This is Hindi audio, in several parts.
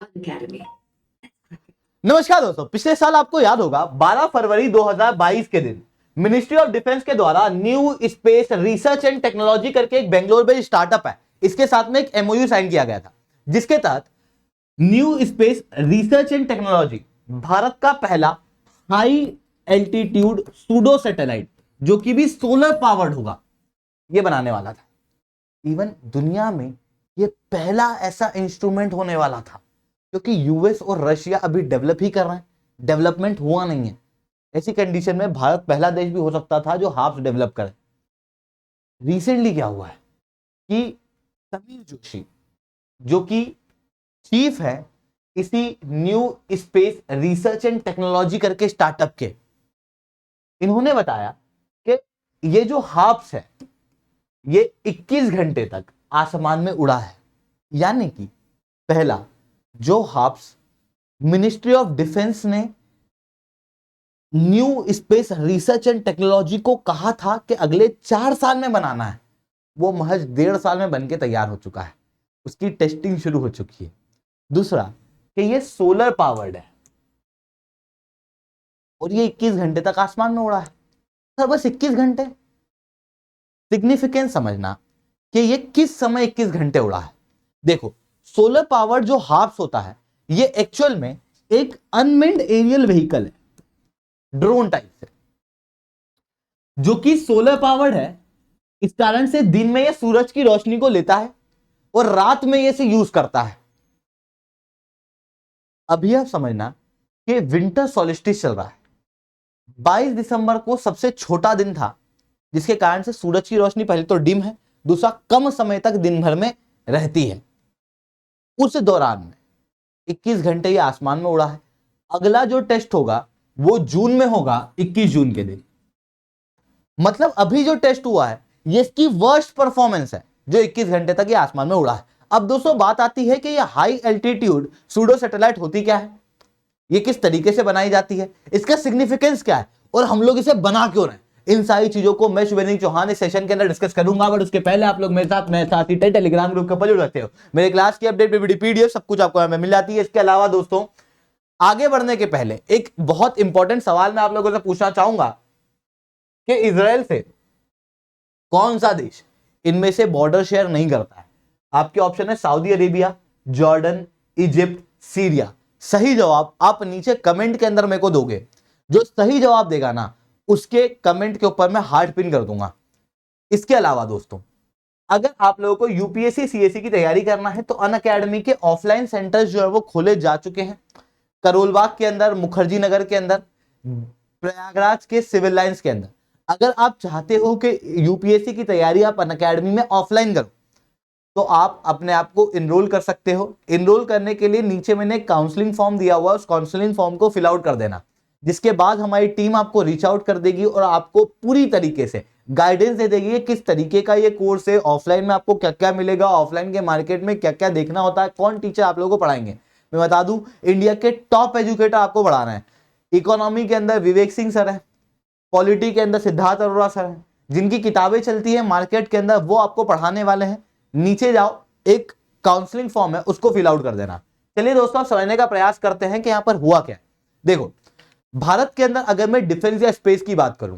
Academy. नमस्कार दोस्तों, पिछले साल आपको याद होगा 12 फरवरी 2022 के दिन मिनिस्ट्री ऑफ डिफेंस के द्वारा new space research and technology करके एक बेंगलोर बेस्ड स्टार्टअप है, इसके साथ में एक एमओयू साइन किया गया था, जिसके तहत new space research and technology Bharat का पहला हाई एल्टीट्यूड सूडो सैटेलाइट जो कि भी सोलर पावर्ड होगा, ये बनाने वाला था। इवन दुनिया में ये पहला ऐसा इंस्ट्रूमेंट होने वाला था, क्योंकि यूएस और रशिया अभी डेवलप ही कर रहे हैं, डेवलपमेंट हुआ नहीं है। ऐसी कंडीशन में भारत पहला देश भी हो सकता था जो हाफ डेवलप करे। रिसेंटली क्या हुआ है कि समीर जोशी जो कि चीफ है इसी new space research and technology करके स्टार्टअप के, इन्होंने बताया कि ये जो हाफ्स है ये 21 घंटे तक आसमान में उड़ा है। यानी कि पहला जो हाफ्स मिनिस्ट्री ऑफ डिफेंस ने new space research and technology को कहा था कि अगले 4 साल में बनाना है, वो महज 1.5 साल में बनके तैयार हो चुका है, उसकी टेस्टिंग शुरू हो चुकी है। दूसरा कि ये सोलर पावर्ड है और ये 21 घंटे तक आसमान में उड़ा है। सर बस 21 घंटे, सिग्निफिकेंस समझना कि ये किस समय 21 घंटे उड़ा है। देखो, सोलर पावर्ड जो हाफ्स होता है ये एक्चुअल में एक अनमेन्ड एरियल व्हीकल है, ड्रोन टाइप से, जो कि सोलर पावर्ड है। इस कारण से दिन में ये सूरज की रोशनी को लेता है और रात में ये इसे यूज करता है। अभी आप समझना कि विंटर सॉलिस्टिस चल रहा है, 22 दिसंबर को सबसे छोटा दिन था, जिसके कारण से सूरज की रोशनी पहले तो डिम है, दूसरा कम समय तक दिन भर में रहती है। उस दौरान में 21 घंटे ये आसमान में उड़ा है। अगला जो टेस्ट होगा वो जून में होगा, 21 जून के दिन। मतलब अभी जो टेस्ट हुआ है ये इसकी वर्स्ट परफॉर्मेंस है, जो 21 घंटे तक ये आसमान में उड़ा है। अब दोस्तों बात आती है कि ये हाई एल्टीट्यूड सूडो सैटेलाइट होती क्या है, ये किस तरीके से बनाई जाती है, इसका सिग्निफिकेंस क्या है और हम लोग इसे बना क्यों रहे हैं। इन सारी चीजों को मैं शुभेंद्र चौहान इस सेशन के अंदर डिस्कस करूंगा, बट उसके पहले आप लोग मेरे साथ ही टेलीग्राम ग्रुप के ऊपर जुड़ रहते हो। मेरे क्लास की अपडेट पीडीएफ सब कुछ आपको मिल जाती है। इसके अलावा दोस्तों आगे बढ़ने के पहले एक बहुत इंपॉर्टेंट सवाल मैं आप लोगों से पूछना चाहूंगा कि इजराइल से कौन सा देश इनमें से बॉर्डर शेयर नहीं करता है। आपके ऑप्शन है Saudi Arabia, Jordan, Egypt, Syria. सही जवाब आप नीचे कमेंट के अंदर मेरे को दोगे, जो सही जवाब देगा ना उसके कमेंट के ऊपर मैं हार्ट पिन कर दूंगा। इसके अलावा दोस्तों अगर आप लोगों को यूपीएससी सीएससी की तैयारी करना है तो अनअकैडमी के ऑफलाइन सेंटर्स जो है वो खोले जा चुके हैं, करोलबाग के अंदर, मुखर्जी नगर के अंदर, प्रयागराज के सिविल लाइंस के अंदर। अगर आप चाहते हो कि यूपीएससी की तैयारी आप अनअकैडमी में ऑफलाइन करो तो आप अपने आप को इनरोल कर सकते हो। इनरोल करने के लिए नीचे मैंने एक काउंसलिंग फॉर्म दिया हुआ है, उस काउंसलिंग फॉर्म को फिल आउट कर देना, जिसके बाद हमारी टीम आपको रीच आउट कर देगी और आपको पूरी तरीके से गाइडेंस दे देगी कि किस तरीके का ये कोर्स है, ऑफलाइन में आपको क्या क्या मिलेगा, ऑफलाइन के मार्केट में क्या क्या देखना होता है, कौन टीचर आप लोगों को पढ़ाएंगे। मैं बता दूं इंडिया के टॉप एजुकेटर आपको पढ़ा रहे हैं। इकोनॉमी के अंदर विवेक सिंह सर है, पॉलिटी के अंदर सिद्धार्थ अरोड़ा सर है, जिनकी किताबें चलती है मार्केट के अंदर, वो आपको पढ़ाने वाले हैं। नीचे जाओ, एक काउंसलिंग फॉर्म है उसको फिल आउट कर देना। चलिए दोस्तों समझने का प्रयास करते हैं कि यहां पर हुआ क्या। देखो, भारत के अंदर अगर मैं डिफेंस या स्पेस की बात करूं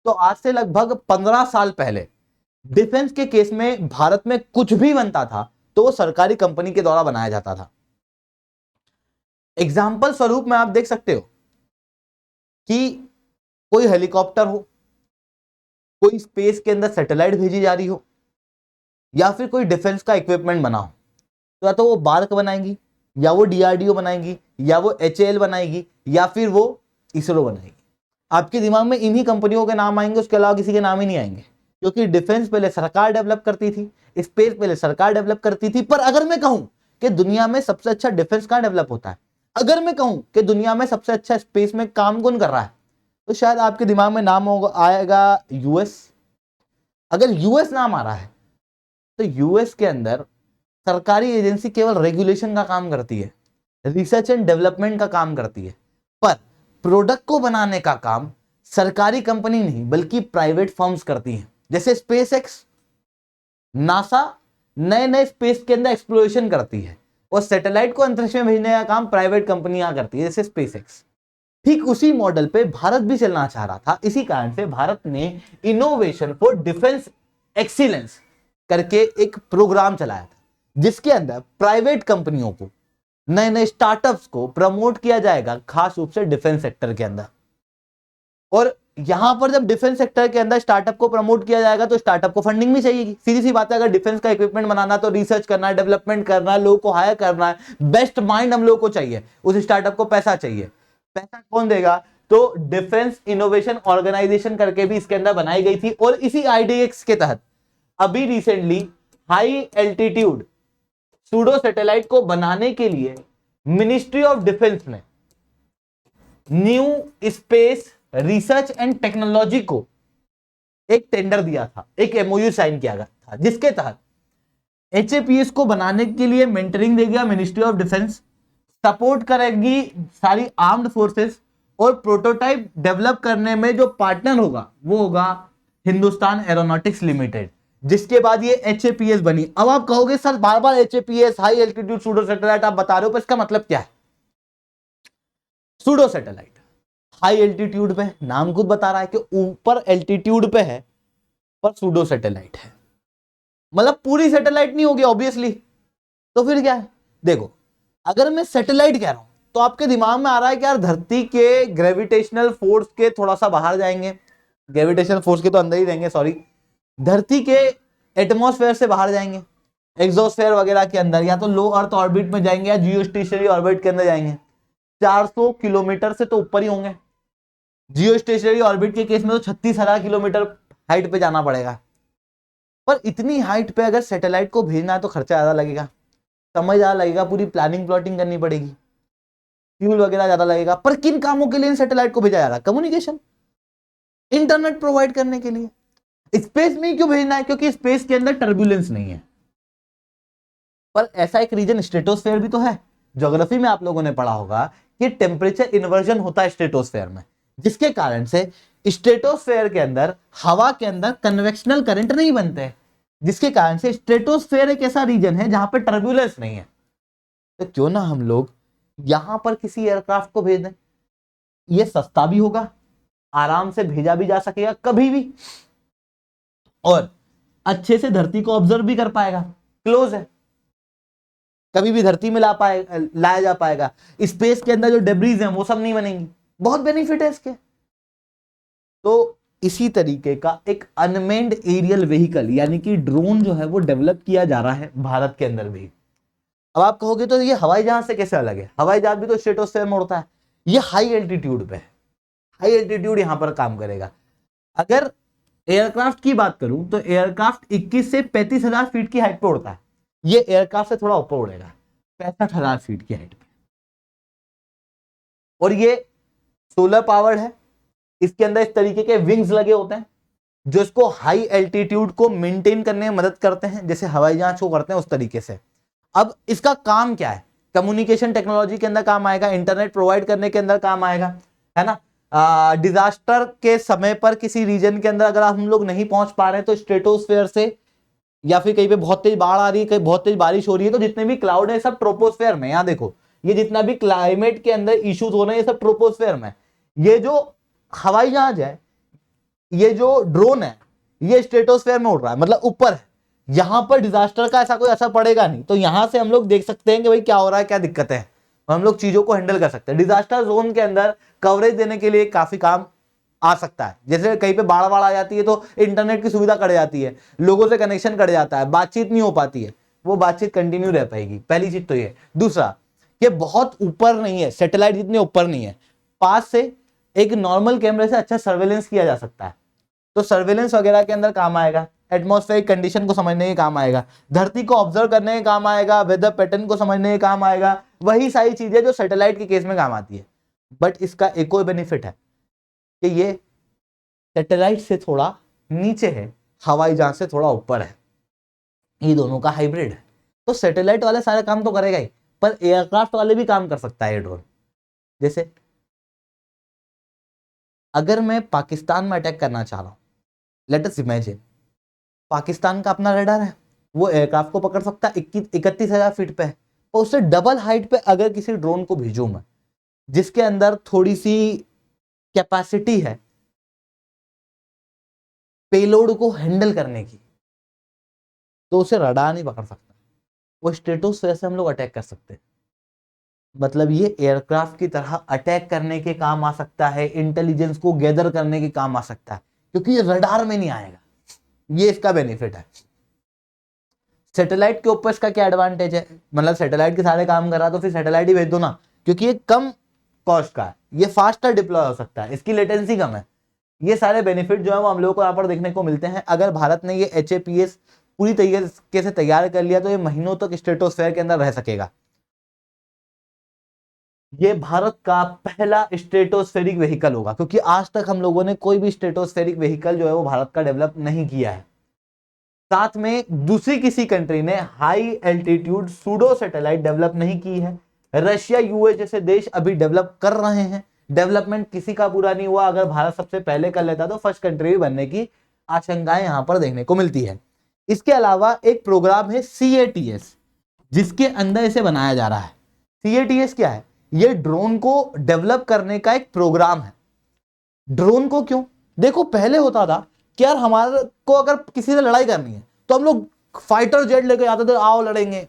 तो आज से लगभग 15 साल पहले डिफेंस के केस में भारत में कुछ भी बनता था तो वो सरकारी कंपनी के द्वारा बनाया जाता था। एग्जाम्पल स्वरूप में आप देख सकते हो कि कोई हेलीकॉप्टर हो, कोई स्पेस के अंदर सैटेलाइट भेजी जा रही हो, या फिर कोई डिफेंस का इक्विपमेंट बना हो, तो या तो वो बार्क बनाएंगी, या वो डीआरडीओ बनाएंगी, या वो एचएएल बनाएगी, या फिर वो इसरो बनाएगी। आपके दिमाग में इन्हीं कंपनियों के नाम आएंगे, उसके अलावा किसी के नाम ही नहीं आएंगे, क्योंकि डिफेंस पहले सरकार डेवलप करती थी, स्पेस पहले सरकार डेवलप करती थी। पर अगर मैं कहूं कि दुनिया में सबसे अच्छा डिफेंस कहां डेवलप होता है, अगर मैं कहूं कि दुनिया में सबसे अच्छा स्पेस में काम कौन कर रहा है, तो शायद आपके दिमाग में नाम आएगा यूएस। अगर यूएस नाम आ रहा है तो यूएस के अंदर सरकारी एजेंसी केवल रेगुलेशन का काम करती है, रिसर्च एंड डेवलपमेंट का काम करती है, पर प्रोडक्ट को बनाने का काम सरकारी कंपनी नहीं बल्कि प्राइवेट फर्म्स करती हैं। जैसे स्पेस एक्स, नासा नए नए स्पेस के अंदर एक्सप्लोरेशन करती है और सैटेलाइट को अंतरिक्ष में भेजने का काम प्राइवेट कंपनियां करती है, जैसे स्पेसएक्स। ठीक उसी मॉडल पे भारत भी चलना चाह रहा था। इसी कारण से भारत ने इनोवेशन फॉर डिफेंस एक्सीलेंस करके एक प्रोग्राम चलाया था, जिसके अंदर प्राइवेट कंपनियों को, नए नए स्टार्टअप्स को प्रमोट किया जाएगा, खास रूप से डिफेंस सेक्टर के अंदर। और यहां पर जब डिफेंस सेक्टर के अंदर स्टार्टअप को प्रमोट किया जाएगा तो स्टार्टअप को फंडिंग भी चाहिए। सीधी सी बात है, अगर डिफेंस का इक्विपमेंट बनाना तो रिसर्च करना है, डेवलपमेंट करना है, लोगों को हायर करना है, बेस्ट माइंड हम लोग को चाहिए, उस स्टार्टअप को पैसा चाहिए। पैसा कौन देगा? तो डिफेंस इनोवेशन ऑर्गेनाइजेशन करके भी इसके अंदर बनाई गई थी। और इसी आईडीएक्स के तहत अभी recently high altitude pseudo satellite को बनाने के लिए मिनिस्ट्री ऑफ डिफेंस ने new space research and technology को एक टेंडर दिया था, एक एमओयू साइन किया गया था, जिसके तहत एचएपीएस को बनाने के लिए मेंटरिंग देगा मिनिस्ट्री ऑफ डिफेंस, सपोर्ट करेगी सारी आर्म्ड फोर्सेस, और प्रोटोटाइप डेवलप करने में जो पार्टनर होगा वो होगा हिंदुस्तान एरोनॉटिक्स लिमिटेड, जिसके बाद ये एचएपीएस बनी। अब आप कहोगे सर बार बार एचएपीएस, हाई एल्टीट्यूड सूडो सैटेलाइट आप बता रहे हो, पर इसका मतलब क्या है? सूडो सैटेलाइट हाई एल्टीट्यूड पे, नाम खुद बता रहा है कि ऊपर एल्टीट्यूड पे है, पर सूडो सैटेलाइट है, मतलब पूरी सैटेलाइट नहीं होगी ऑब्वियसली। तो फिर क्या है? देखो, अगर मैं सैटेलाइट कह रहा हूं तो आपके दिमाग में आ रहा है कि यार धरती के ग्रेविटेशनल फोर्स के थोड़ा सा बाहर जाएंगे, ग्रेविटेशनल फोर्स के तो अंदर ही रहेंगे, सॉरी, धरती के एटमॉस्फेयर से बाहर जाएंगे, एक्सोस्फेयर वगैरह के अंदर, या तो लो अर्थ ऑर्बिट में जाएंगे या जियो स्टेशनरी ऑर्बिट के अंदर जाएंगे। 400 किलोमीटर से तो ऊपर ही होंगे। जियो स्टेशनरी ऑर्बिट के केस में तो 36,000 किलोमीटर हाइट पे जाना पड़ेगा। पर इतनी हाइट पे अगर सैटेलाइट को भेजना है तो खर्चा ज्यादा लगेगा, समय ज्यादा लगेगा, पूरी प्लानिंग प्लॉटिंग करनी पड़ेगी, फ्यूल वगैरह ज्यादा लगेगा। पर किन कामों के लिए इन सैटेलाइट को भेजा जा रहा है? कम्युनिकेशन, इंटरनेट प्रोवाइड करने के लिए। स्पेस में क्यों भेजना है? क्योंकि स्पेस के अंदर टर्बुलेंस नहीं है। पर ऐसा एक रीजन स्ट्रेटोस्फेयर भी तो है। ज्योग्राफी में आप लोगों ने पढ़ा होगा कि टेम्परेचर इन्वर्जन होता है स्ट्रेटोस्फेयर में, जिसके कारण से स्ट्रेटोस्फेयर के अंदर हवा के अंदर कन्वेक्शनल करंट नहीं बनते, जिसके कारण से स्ट्रेटोस्फेयर एक ऐसा रीजन है जहां पर टर्बुलेंस नहीं है। तो क्यों ना हम लोग यहां पर किसी एयरक्राफ्ट को भेज दें, ये सस्ता भी होगा, आराम से भेजा भी जा सकेगा कभी भी, और अच्छे से धरती को ऑब्जर्व भी कर पाएगा, क्लोज है, कभी भी धरती में लाया जा पाएगा। स्पेस के अंदर जो डेब्रीज हैं वो सब नहीं बनेंगी। बहुत बेनिफिट है इसके। तो इसी तरीके का एक अनमेन्ड एरियल व्हीकल यानी कि ड्रोन जो है वो डेवलप किया जा रहा है भारत के अंदर भी। अब आप कहोगे तो ये हवाई जहाज से कैसे अलग है? हवाई जहाज भी तो स्ट्रेटोस्फेयर में उड़ता है, ये हाई एल्टीट्यूड पे है, हाई एल्टीट्यूड यहां पर काम करेगा। अगर एयरक्राफ्ट की बात करूं तो एयरक्राफ्ट 21 से 35,000 फीट की हाइट पे उड़ता है, ये एयरक्राफ्ट से थोड़ा ऊपर उड़ेगा, 65,000 फीट की हाइट पे, और ये सोलर पावर्ड है। इसके अंदर इस तरीके के विंग्स लगे होते हैं जो इसको हाई एल्टीट्यूड को मेंटेन करने में मदद करते हैं, जैसे हवाई जहाज को करते हैं उस तरीके से। अब इसका काम क्या है? कम्युनिकेशन टेक्नोलॉजी के अंदर काम आएगा, इंटरनेट प्रोवाइड करने के अंदर काम आएगा, है ना। डिजास्टर के समय पर किसी रीजन के अंदर अगर हम लोग नहीं पहुंच पा रहे हैं तो स्ट्रेटोस्फेयर से, या फिर कहीं पे बहुत तेज बाढ़ आ रही है, कहीं बहुत तेज बारिश हो रही है, तो जितने भी क्लाउड है सब ट्रोपोस्फेयर में। यहां देखो, ये जितना भी क्लाइमेट के अंदर इश्यूज हो रहे हैं ये सब ट्रोपोस्फेयर में। ये जो हवाई जहाज है, ये जो ड्रोन है, ये स्ट्रेटोस्फेयर में उड़ रहा है, मतलब ऊपर है। यहां पर डिजास्टर का ऐसा कोई असर पड़ेगा नहीं, तो यहां से हम लोग देख सकते हैं कि भाई क्या हो रहा है, क्या दिक्कत है, हम लोग चीजों को हैंडल कर सकते हैं। डिजास्टर जोन के अंदर कवरेज देने के लिए काफी काम आ सकता है। जैसे कहीं पे बाढ़ आ जाती है तो इंटरनेट की सुविधा कट जाती है, लोगों से कनेक्शन कट जाता है, बातचीत नहीं हो पाती है, वो बातचीत कंटिन्यू रह पाएगी। पहली चीज तो ये। दूसरा, ये बहुत ऊपर नहीं है, सैटेलाइट जितने ऊपर नहीं है, पास से एक नॉर्मल कैमरे से अच्छा सर्वेलेंस किया जा सकता है, तो सर्वेलेंस वगैरह के अंदर काम आएगा, एटमॉस्फेरिक कंडीशन को समझने के काम आएगा, धरती को ऑब्जर्व करने के काम आएगा, वेदर पैटर्न को समझने के काम आएगा, वही सारी चीजें जो सैटेलाइट के केस में काम आती है। बट इसका एक और बेनिफिट है कि ये सैटेलाइट से थोड़ा नीचे है, हवाई जहाज से थोड़ा ऊपर है, ये दोनों का हाइब्रिड है। तो सैटेलाइट वाले सारे काम तो करेगा ही, पर एयरक्राफ्ट वाले भी काम कर सकता है ये ड्रोन। जैसे अगर मैं पाकिस्तान में अटैक करना चाह रहा हूं, लेट अस इमेजिन, पाकिस्तान का अपना रडार है, वो एयरक्राफ्ट को पकड़ सकता है, 31,000 फीट पे है, और उससे डबल हाइट पे अगर किसी ड्रोन को भेजूं मैं, जिसके अंदर थोड़ी सी कैपेसिटी है पेलोड को हैंडल करने की, तो उसे रडार नहीं पकड़ सकता। वो स्ट्रेटोस्फेयर से हम लोग अटैक कर सकते हैं। मतलब ये एयरक्राफ्ट की तरह अटैक करने के काम आ सकता है, इंटेलिजेंस को गैदर करने के काम आ सकता है, क्योंकि ये रडार में नहीं आएगा। ये इसका बेनिफिट है। सैटेलाइट के ऊपर इसका क्या एडवांटेज है, मतलब सैटेलाइट के सारे काम कर रहा तो फिर सैटेलाइट ही भेज दो ना, क्योंकि ये कम कॉस्ट का है, ये फास्टर डिप्लॉय हो सकता है, इसकी लेटेंसी कम है। ये सारे बेनिफिट जो है वो हम लोगों को यहाँ पर देखने को मिलते हैं। अगर भारत ने ये HAPS पूरी तरीके से तैयार कर लिया तो ये महीनों तक स्ट्रेटोस्फेयर के अंदर रह सकेगा। ये भारत का पहला स्ट्रेटोस्फेरिक व्हीकल होगा, क्योंकि आज तक हम लोगों ने कोई भी स्ट्रेटोस्फेरिक व्हीकल जो है वो भारत का डेवलप नहीं किया है। साथ में दूसरी किसी कंट्री ने high altitude pseudo satellite develop नहीं की है। रशिया, यूएस जैसे देश अभी डेवलप कर रहे हैं। डेवलपमेंट किसी का पूरा नहीं हुआ। अगर भारत सबसे पहले कर लेता तो फर्स्ट कंट्री भी बनने की आशंकाएं यहां पर देखने को मिलती है। इसके अलावा एक प्रोग्राम है CATS, जिसके अंदर इसे बनाया जा रहा है। CATS क्या है? ये ड्रोन को डेवलप करने का एक प्रोग्राम है। ड्रोन को क्यों? देखो पहले होता था कि यार हमारे को अगर किसी से लड़ाई करनी है तो हम लोग फाइटर जेट लेके आते थे, आओ लड़ेंगे।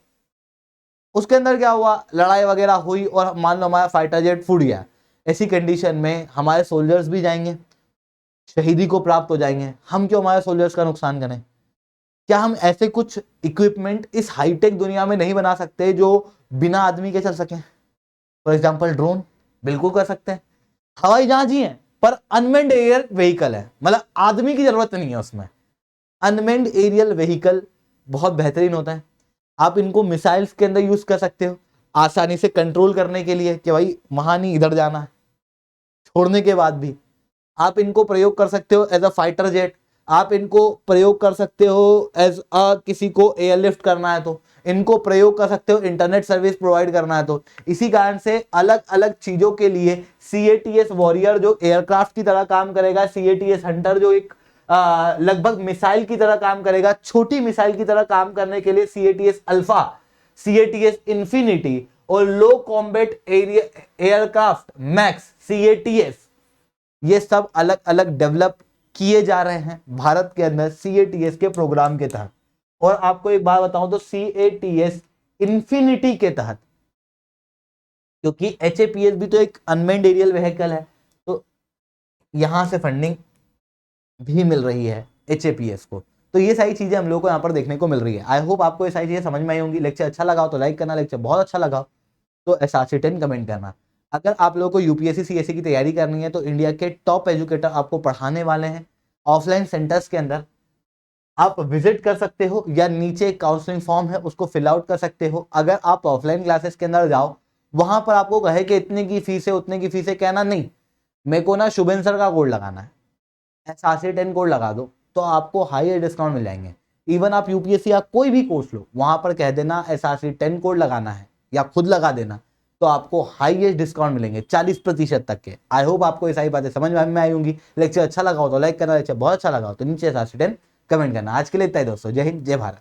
उसके अंदर क्या हुआ, लड़ाई वगैरह हुई और मान लो हमारा फाइटर जेट फूट गया। ऐसी कंडीशन में हमारे सोल्जर्स भी जाएंगे, शहीदी को प्राप्त हो जाएंगे। हम क्यों हमारे सोल्जर्स का नुकसान करें? क्या हम ऐसे कुछ इक्विपमेंट इस हाईटेक दुनिया में नहीं बना सकते जो बिना आदमी के चल सकें? फॉर एग्जाम्पल ड्रोन बिल्कुल कर सकते हैं। हवाई जहाज ही है पर अनमेन्ड एयर व्हीकल है, मतलब आदमी की जरूरत नहीं है उसमें। अनमेन्ड एरियल व्हीकल बहुत बेहतरीन होता है। आप इनको मिसाइल्स के अंदर यूज कर सकते हो आसानी से कंट्रोल करने के लिए कि भाई वहां नहीं इधर जाना है। छोड़ने के बाद भी आप इनको प्रयोग कर सकते हो एज अ फाइटर जेट। आप इनको प्रयोग कर सकते हो एज अ किसी को एयरलिफ्ट करना है तो इनको प्रयोग कर सकते हो, इंटरनेट सर्विस प्रोवाइड करना है तो। इसी कारण से अलग अलग चीजों के लिए CATS वॉरियर जो एयरक्राफ्ट की तरह काम करेगा, CATS हंटर जो एक लगभग मिसाइल की तरह काम करेगा, छोटी मिसाइल की तरह काम करने के लिए CATS अल्फा, CATS इंफिनिटी और लो कॉम्बैट एयरक्राफ्ट मैक्स CATS, ये सब अलग अलग डेवलप किए जा रहे हैं भारत के अंदर CATS के प्रोग्राम के तहत। और आपको एक बात बताऊं तो CATS इंफिनिटी के तहत, क्योंकि HAPS भी तो एक अनमेन्ड एरियल व्हीकल है, तो यहां से फंडिंग भी मिल रही है HAPS को। तो ये सारी चीजें हम लोग को यहाँ पर देखने को मिल रही है। आई होप आपको ये सारी चीजें समझ में आई होंगी। लेक्चर अच्छा लगा हो तो लाइक करना, लेक्चर बहुत अच्छा लगा हो तो SRC10 कमेंट करना। अगर आप लोगों को UPSC CSE की तैयारी करनी है तो इंडिया के टॉप एजुकेटर आपको पढ़ाने वाले हैं ऑफलाइन सेंटर्स के अंदर। आप विजिट कर सकते हो या नीचे काउंसलिंग फॉर्म है उसको फिल आउट कर सकते हो। अगर आप ऑफलाइन क्लासेस के अंदर जाओ, वहां पर आपको कहे कि इतने की फीस है उतने की फीस है, कहना नहीं, मेरे को ना शुभेन सर का कोड लगाना है, SRC10 कोड लगा दो तो आपको हाई डिस्काउंट मिल जाएंगे। इवन आप UPSC या कोई भी कोर्स लो, वहां पर कह देना SRC10 कोड लगाना है या खुद लगा देना, तो आपको हाईएस्ट डिस्काउंट मिलेंगे 40% तक के। आई होप आपको ये सारी बातें समझ में आई होंगी। लेक्चर अच्छा लगा हो तो लाइक करना, लेक्चर बहुत अच्छा लगा हो तो नीचे SRC10 कमेंट करना। आज के लिए इतना ही दोस्तों, जय हिंद जय भारत।